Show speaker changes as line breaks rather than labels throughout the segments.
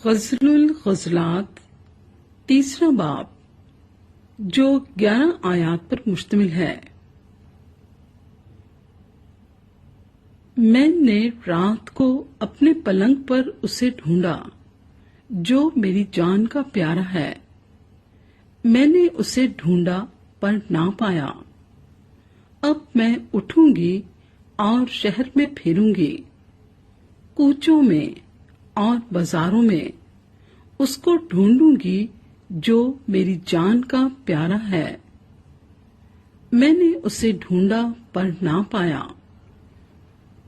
غزل الغزلات تیسرا باب جو 11 آیات پر مشتمل ہے۔ میں نے رات کو اپنے پلنگ پر اسے ڈھونڈا جو میری جان کا پیارا ہے۔ میں نے اسے ڈھونڈا پر نہ پایا۔ اب میں اٹھوں گی اور شہر میں پھروں گی، کوچوں میں اور بازاروں میں اس کو ڈھونڈوں گی جو میری جان کا پیارا ہے۔ میں نے اسے ڈھونڈا پر نہ پایا۔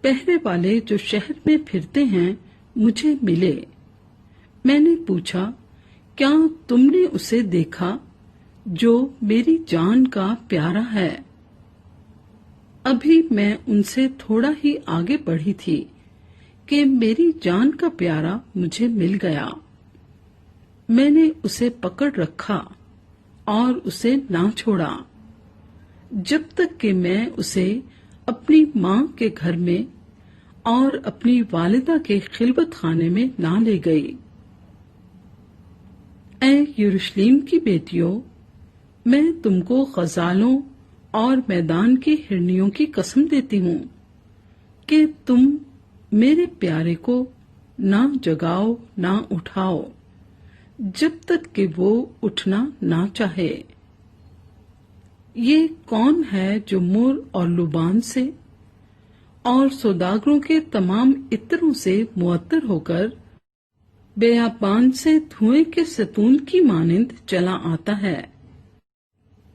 پہرے والے جو شہر میں پھرتے ہیں مجھے ملے۔ میں نے پوچھا، کیا تم نے اسے دیکھا جو میری جان کا پیارا ہے؟ ابھی میں ان سے تھوڑا ہی آگے بڑھی تھی کہ میری جان کا پیارا مجھے مل گیا۔ میں نے اسے پکڑ رکھا اور اسے نہ چھوڑا جب تک کہ میں اسے اپنی ماں کے گھر میں اور اپنی والدہ کے خلوت خانے میں نہ لے گئی۔ اے یروشلیم کی بیٹیوں، میں تم کو غزالوں اور میدان کی ہرنیوں کی قسم دیتی ہوں کہ تم میرے پیارے کو نہ جگاؤ نہ اٹھاؤ جب تک کہ وہ اٹھنا نہ چاہے۔ یہ کون ہے جو مر اور لبان سے اور سوداگروں کے تمام عطروں سے معطر ہو کر بیابان سے دھوئیں کے ستون کی مانند چلا آتا ہے؟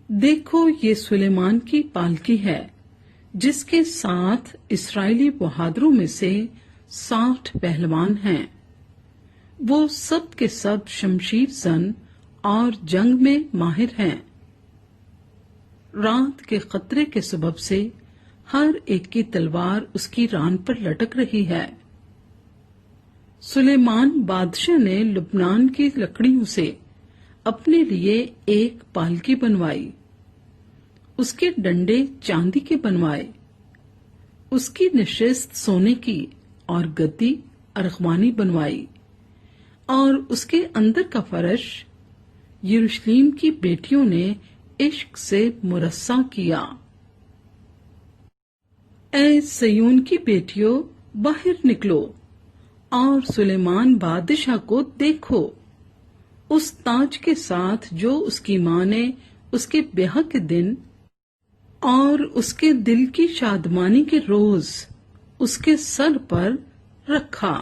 دیکھو، یہ سلیمان کی پالکی ہے جس کے ساتھ اسرائیلی بہادروں میں سے 60 پہلوان ہیں۔ وہ سب کے سب شمشیر زن اور جنگ میں ماہر ہیں۔ رات کے خطرے کے سبب سے ہر ایک کی تلوار اس کی ران پر لٹک رہی ہے۔ سلیمان بادشاہ نے لبنان کی لکڑیوں سے اپنے لیے ایک پالکی بنوائی، اس کے ڈنڈے چاندی کے بنوائے، اس کی نشست سونے کی اور گدی ارغوانی بنوائی، اور اس کے اندر کا فرش یروشلیم کی بیٹیوں نے عشق سے مرصع کیا۔ اے سیون کی بیٹیوں، باہر نکلو اور سلیمان بادشاہ کو دیکھو، اس تاج کے ساتھ جو اس کی ماں نے اس کے بیاہ کے دن اور اس کے دل کی شادمانی کے روز اس کے سر پر رکھا۔